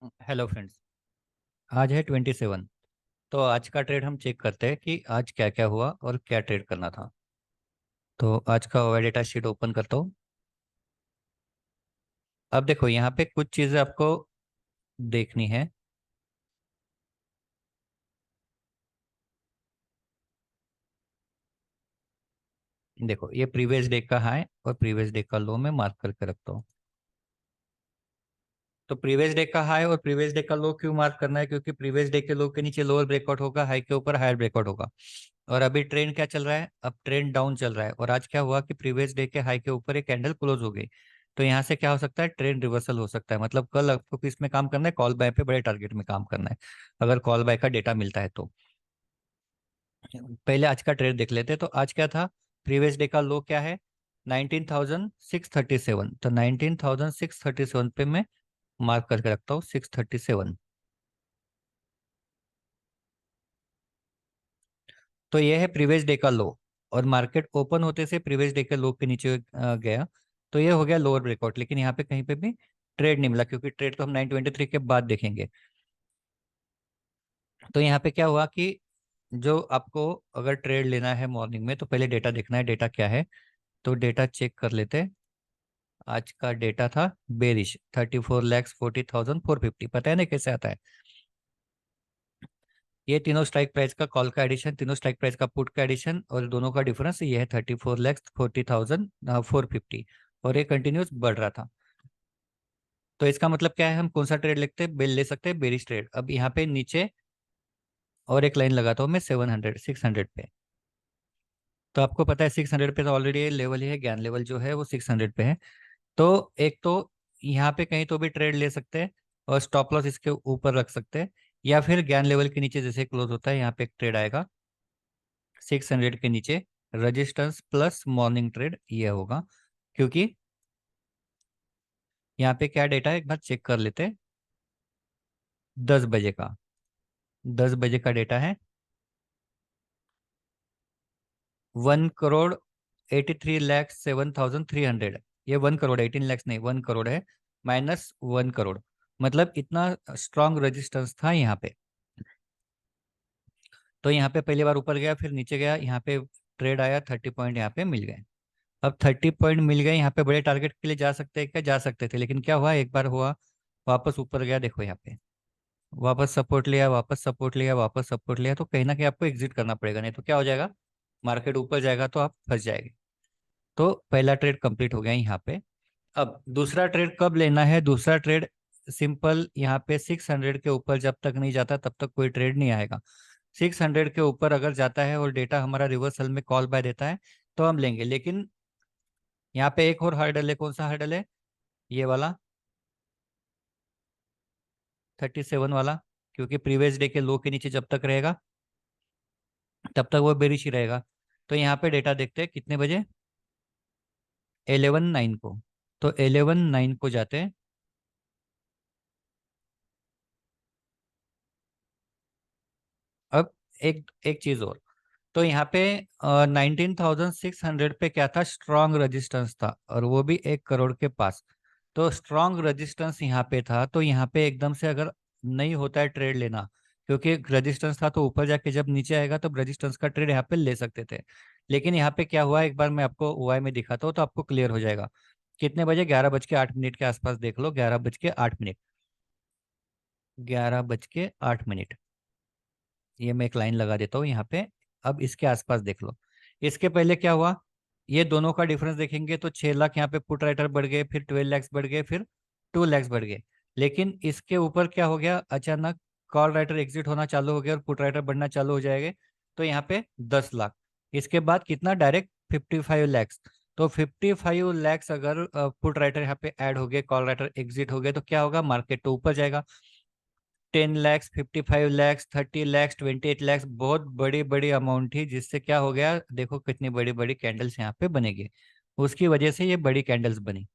Hello friends. आज है 27। तो आज का ट्रेड हम चेक करते हैं कि आज क्या क्या हुआ और क्या ट्रेड करना था। तो आज का ओवर डेटा शीट ओपन करता हूँ। अब देखो यहाँ पे कुछ चीज़ें आपको देखनी है। देखो ये प्रीवियस डे का हाई और प्रीवियस डे का लो में मार्क करके रखता हूँ। तो प्रीवियस डे का हाई और प्रीवियस डे का लो क्यों मार्क करना है? क्योंकि प्रीवियस डे के लो के नीचे लोअर ब्रेकआउट होगा, हाई के ऊपर हायर ब्रेकआउट होगा। और अभी ट्रेंड क्या चल रहा है? अब ट्रेंड डाउन चल रहा है। और आज क्या हुआ कि प्रीवियस डे के हाई के ऊपर एक कैंडल क्लोज हो गई। तो यहाँ से क्या हो सकता है? ट्रेंड रिवर्सल हो सकता है। मतलब कल आपको किस में काम करना है? कॉल बाय पे बड़े टारगेट में काम करना है, अगर कॉल बाय का डेटा मिलता है तो। पहले आज का ट्रेड देख लेते हैं। तो आज क्या था? प्रीवियस डे का लो क्या है? 19,637। तो 19,637 पे मैं मार्क करके रखता हूँ 637। तो ये है प्रीवियस डे का लो। और मार्केट ओपन होते से प्रीवियस डे के लो के नीचे गया। तो ये हो गया लोअर ब्रेकआउट। लेकिन यहाँ पे कहीं पे भी ट्रेड नहीं मिला, क्योंकि ट्रेड तो हम 923 के बाद देखेंगे। तो यहाँ पे क्या हुआ कि जो आपको अगर ट्रेड लेना है मॉर्निंग में, तो पहले डेटा देखना है, डेटा क्या है। तो डेटा चेक कर लेते हैं। आज का डेटा था बेरिश 34,40,450। पता है ना कैसे आता है? ये तीनों स्ट्राइक प्राइस का कॉल का एडिशन, तीनों स्ट्राइक प्राइस का पुट का एडिशन, और दोनों का डिफरेंस ये है 34,40,450। और ये कंटिन्यूस बढ़ रहा था। तो इसका मतलब क्या है? हम कौन सा ट्रेड लेते हैं? बेल ले सकते हैं, बेरिश ट्रेड। अब यहाँ पे नीचे और एक लाइन लगाता हूँ मैं 700 600 पे। तो आपको पता है 600 पे तो ऑलरेडी लेवल ही है, ज्ञान लेवल जो है वो 600 पे है। तो एक तो यहाँ पे कहीं तो भी ट्रेड ले सकते हैं और स्टॉप लॉस इसके ऊपर रख सकते हैं। या फिर ज्ञान लेवल के नीचे जैसे क्लोज होता है, यहाँ पे एक ट्रेड आएगा 600 के नीचे, रजिस्टेंस प्लस मॉर्निंग ट्रेड ये होगा। क्योंकि यहाँ पे क्या डेटा है एक बार चेक कर लेते हैं। 10 बजे का, 10 बजे का डेटा है 1,83,07,300। ये 1,18,00,000 नहीं, 1 करोड़ है, -1 करोड़। मतलब इतना स्ट्रांग रेजिस्टेंस था यहाँ पे। तो यहाँ पे पहली बार ऊपर गया, फिर नीचे गया, यहाँ पे ट्रेड आया, 30 पॉइंट यहाँ पे मिल गए। अब 30 पॉइंट मिल गए, यहाँ पे बड़े टारगेट के लिए जा सकते हैं क्या? जा सकते थे। लेकिन क्या हुआ? एक बार हुआ, वापस ऊपर गया, देखो यहाँ पे वापस सपोर्ट लिया, वापस सपोर्ट लिया, वापस सपोर्ट लिया। तो कहीं ना कहीं आपको एग्जिट करना पड़ेगा, नहीं तो क्या हो जाएगा? मार्केट ऊपर जाएगा तो आप फंस जाएंगे। तो पहला ट्रेड कंप्लीट हो गया यहाँ पे। अब दूसरा ट्रेड कब लेना है? दूसरा ट्रेड सिंपल, यहाँ पे 600 के ऊपर जब तक नहीं जाता तब तक कोई ट्रेड नहीं आएगा। 600 के ऊपर अगर जाता है और डेटा हमारा रिवर्सल में कॉल बाय देता है तो हम लेंगे। लेकिन यहाँ पे एक और हर्डल है। कौन सा हर्डल है? ये वाला 37 वाला। क्योंकि प्रीवियस डे के लो के नीचे जब तक रहेगा तब तक वो बेरिश ही रहेगा। तो यहाँ पे डेटा देखते हैं कितने बजे? 11/9 को। तो 11/9 को जाते हैं। अब एक एक चीज और। तो यहाँ पे 19,600 पे क्या था? स्ट्रॉन्ग रेजिस्टेंस था, और वो भी 1 करोड़ के पास। तो स्ट्रॉन्ग रेजिस्टेंस यहाँ पे था। तो यहाँ पे एकदम से अगर नहीं होता है ट्रेड लेना, क्योंकि रेजिस्टेंस था, तो ऊपर जाके जब नीचे आएगा तब रेजिस्टेंस का ट्रेड यहाँ पे ले सकते थे। लेकिन यहाँ पे क्या हुआ, एक बार मैं आपको ओआई में दिखाता हूँ तो आपको क्लियर हो जाएगा। कितने बजे? 11:08 के आसपास देख लो, 11:08। 11:08। ये मैं एक लाइन लगा देता हूँ यहाँ पे। अब इसके आसपास देख लो। इसके पहले क्या हुआ? ये दोनों का डिफरेंस देखेंगे तो 6 लाख यहाँ पे पुट राइटर बढ़ गए, फिर 12 लाख बढ़ गए, फिर 2 लाख बढ़ गए। लेकिन इसके ऊपर क्या हो गया? अचानक कॉल राइटर एग्जिट होना चालू हो गया और पुट राइटर बढ़ना चालू हो जाएंगे। तो यहाँ पे 10 लाख। इसके बाद कितना? डायरेक्ट 55 लैक्स। तो 55 लैक्स अगर पुट राइटर यहाँ पे ऐड हो गए, कॉल राइटर एग्जिट हो गए, तो क्या होगा? मार्केट तो ऊपर जाएगा। 10 लैक्स, 55 लैक्स, 30 लैक्स, 28 लैक्स, बहुत बड़ी बड़ी अमाउंट थी। जिससे क्या हो गया? देखो कितनी बड़ी बड़ी कैंडल्स यहाँ पे बनेगी। उसकी वजह से ये बड़ी कैंडल्स बनी।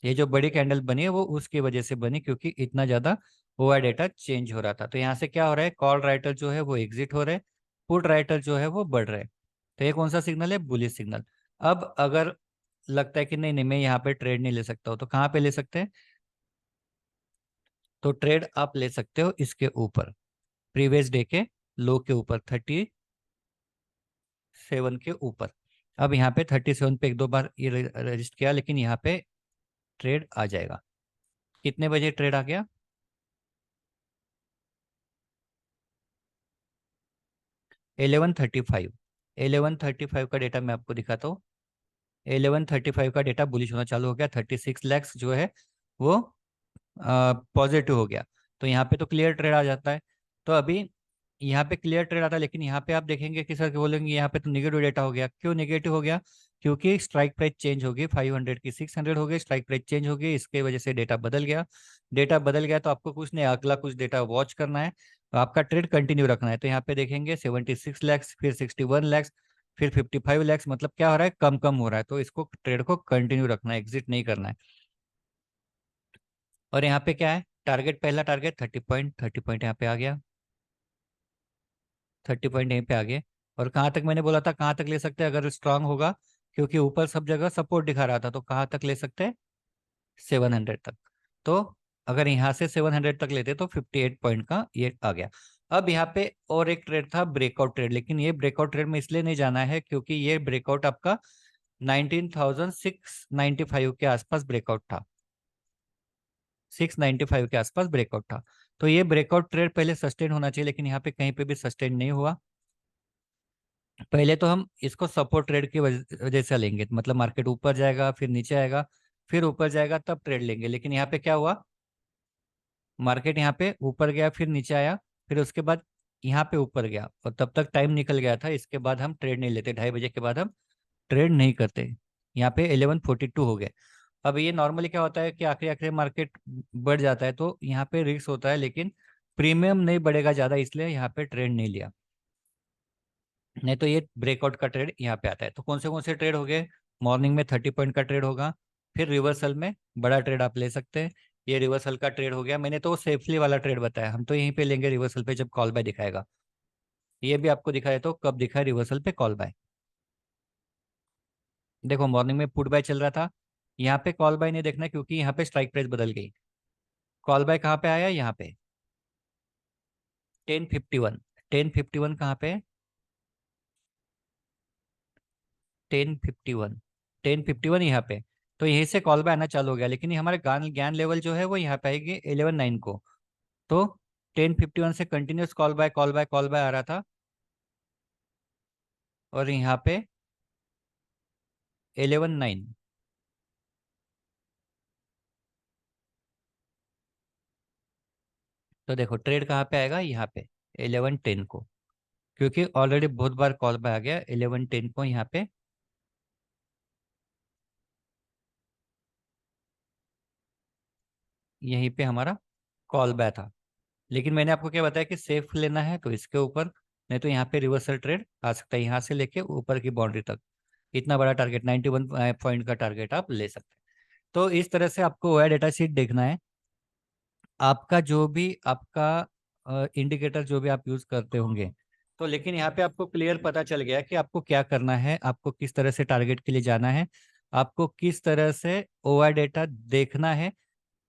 ये जो बड़ी कैंडल बनी है वो उसकी वजह से बनी, क्योंकि इतना ज्यादा ओवर डेटा चेंज हो रहा था। तो यहाँ से क्या हो रहा है? कॉल राइटर जो है वो एग्जिट हो रहे हैं, पुट राइटर जो है वो बढ़ रहे हैं। तो ये कौन सा सिग्नल है? Bullish signal. अब अगर लगता है कि नहीं नहीं मैं यहाँ पे ट्रेड नहीं ले सकता हूँ, तो कहाँ पे ले सकते हैं? तो ट्रेड आप ले सकते हो इसके ऊपर, प्रीवियस डे के लो के ऊपर, 37 के ऊपर। अब यहाँ पे 37 पे एक दो बार ये रजिस्टर किया, लेकिन यहाँ पे ट्रेड आ जाएगा। कितने बजे ट्रेड आ गया? 11:35। 11:35 का डेटा मैं आपको दिखाता हूँ। 11:35 का डेटा बुलिश होना चालू हो गया, 36 लैक्स जो है वो पॉजिटिव हो गया। तो यहाँ पे तो क्लियर ट्रेड आ जाता है। तो अभी यहाँ पे क्लियर ट्रेड आता है, लेकिन यहाँ पे आप देखेंगे कि सर बोलेंगे यहाँ पे तो निगेटिव डेटा हो गया। क्यों निगेटिव हो गया? क्योंकि स्ट्राइक प्राइस चेंज होगी, 500 की 600 हो गई, स्ट्राइक प्राइस चेंज होगी, इसके वजह से डेटा बदल गया। डेटा बदल गया तो आपको कुछ नहीं, अगला कुछ डेटा वॉच करना है, तो आपका ट्रेड कंटिन्यू रखना है। तो यहाँ पे देखेंगे 76 लैक्स, फिर 61 लैक्स, फिर 55 लैक्स, मतलब क्या हो रहा है, कम कम हो रहा है। तो इसको ट्रेड को कंटिन्यू रखना है, एग्जिट नहीं करना है। और यहाँ पे क्या है टारगेट, पहला टारगेट 30 पॉइंट, 30 पॉइंट यहाँ पे आ गया, 30 पॉइंट यहीं पे आ गए। और कहाँ तक मैंने बोला था, कहाँ तक ले सकते हैं अगर स्ट्रांग होगा, क्योंकि ऊपर सब जगह सपोर्ट दिखा रहा था, तो कहाँ तक ले सकते हैं? 700 तक। तो अगर यहाँ से 700 तक लेते तो 58 पॉइंट का ये आ गया। अब यहाँ पे और एक ट्रेड था ब्रेकआउट ट्रेड, लेकिन ये ब्रेकआउट ट्रेड में इसलिए नहीं जाना है क्योंकि ये ब्रेकआउट आपका 19,695 के आसपास ब्रेकआउट था, 695 के आसपास ब्रेकआउट था। तो ये ब्रेकआउट ट्रेड पहले सस्टेन होना चाहिए, लेकिन यहाँ पे कहीं पे भी सस्टेन नहीं हुआ। पहले तो हम इसको सपोर्ट ट्रेड की वजह से लेंगे, मतलब मार्केट ऊपर जाएगा फिर नीचे आएगा, फिर ऊपर जाएगा तब ट्रेड लेंगे। लेकिन यहाँ पे क्या हुआ, मार्केट यहाँ पे ऊपर गया फिर नीचे आया, फिर उसके बाद यहाँ पे ऊपर गया, और तब तक टाइम निकल गया था। इसके बाद हम ट्रेड नहीं लेते, 2:30 बजे के बाद हम ट्रेड नहीं करते। यहाँ पे 11:42 हो गए। अब ये नॉर्मली क्या होता है कि आखिरी आखिरी मार्केट बढ़ जाता है, तो यहाँ पे रिस्क होता है, लेकिन प्रीमियम नहीं बढ़ेगा ज़्यादा, इसलिए यहाँ पे ट्रेड नहीं लिया। नहीं तो ये ब्रेकआउट का ट्रेड यहाँ पे आता है। तो कौन से ट्रेड हो गए? मॉर्निंग में 30 पॉइंट का ट्रेड होगा, फिर रिवर्सल में बड़ा ट्रेड आप ले सकते हैं। ये रिवर्सल का ट्रेड हो गया, मैंने तो सेफली वाला ट्रेड बताया, हम तो यहीं पे लेंगे रिवर्सल पे जब कॉल बाय दिखाएगा। ये भी आपको दिखाया तो कब दिखा है रिवर्सल पे कॉल बाय? देखो मॉर्निंग में पुट बाय चल रहा था, यहाँ पे कॉल बाय नहीं देखना है, क्योंकि यहाँ पे स्ट्राइक प्राइस बदल गई। कॉल बाय कहाँ पे आया? यहाँ पे 10:51। 10:51 कहाँ पे? 10:51, 10:51 यहाँ पे। तो यहीं से कॉल बाय आना चालू हो गया, लेकिन ये हमारे ज्ञान ज्ञान लेवल जो है वो यहाँ पे आएगी 11:09 को। तो 10:51 से continuous call by call by call by आ रहा था, और यहाँ पे 11:09। तो देखो ट्रेड कहाँ पे आएगा, यहाँ पे 11:10 को, क्योंकि ऑलरेडी बहुत बार कॉल बाय आ गया 11:10 को। यहाँ पे यहीं पे हमारा कॉल बाय था। लेकिन मैंने आपको क्या बताया कि सेफ लेना है तो इसके ऊपर, नहीं तो यहाँ पे रिवर्सल ट्रेड आ सकता है, यहाँ से लेके ऊपर की बाउंड्री तक। इतना बड़ा टारगेट 91 पॉइंट का टारगेट आप ले सकते हैं। तो इस तरह से आपको वह डेटा शीट देखना है। आपका जो भी आपका इंडिकेटर जो भी आप यूज करते होंगे, तो लेकिन यहाँ पे आपको क्लियर पता चल गया कि आपको क्या करना है, आपको किस तरह से टारगेट के लिए जाना है, आपको किस तरह से ओआई डेटा देखना है,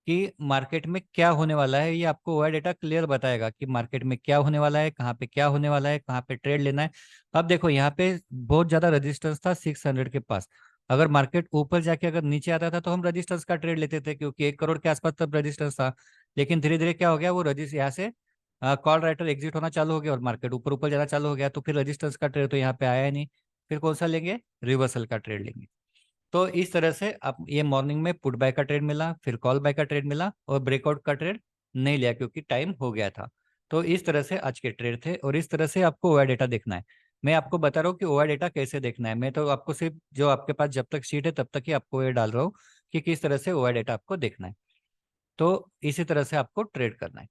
कि मार्केट में क्या होने वाला है। ये आपको वह डेटा क्लियर बताएगा कि मार्केट में क्या होने वाला है, कहाँ पे क्या होने वाला है, कहाँ पे ट्रेड लेना है। अब देखो यहाँ पे बहुत ज्यादा रजिस्टेंस था 600 के पास। अगर मार्केट ऊपर जाके अगर नीचे आता था तो हम रजिस्टेंस का ट्रेड लेते थे, क्योंकि 1 करोड़ के आसपास तब रजिस्टेंस था। लेकिन धीरे धीरे क्या हो गया, वो रजिस्ट यहाँ से कॉल राइटर एग्जिट होना चालू हो गया और मार्केट ऊपर ऊपर जाना चालू हो गया, तो फिर रजिस्टेंस का ट्रेड तो यहाँ पे आया ही नहीं। फिर कौन सा लेंगे? रिवर्सल का ट्रेड लेंगे। तो इस तरह से आप ये मॉर्निंग में पुट बाय का ट्रेड मिला, फिर कॉल बाय का ट्रेड मिला, और ब्रेकआउट का ट्रेड नहीं लिया क्योंकि टाइम हो गया था। तो इस तरह से आज के ट्रेड थे, और इस तरह से आपको ओआई डेटा देखना है। मैं आपको बता रहा हूँ कि ओआई डेटा कैसे देखना है, मैं तो आपको सिर्फ जो आपके पास जब तक शीट है तब तक ही आपको ये डाल रहा हूँ कि किस तरह से ओआई डेटा आपको देखना है। तो इसी तरह से आपको ट्रेड करना है।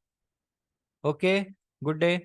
Okay, good day.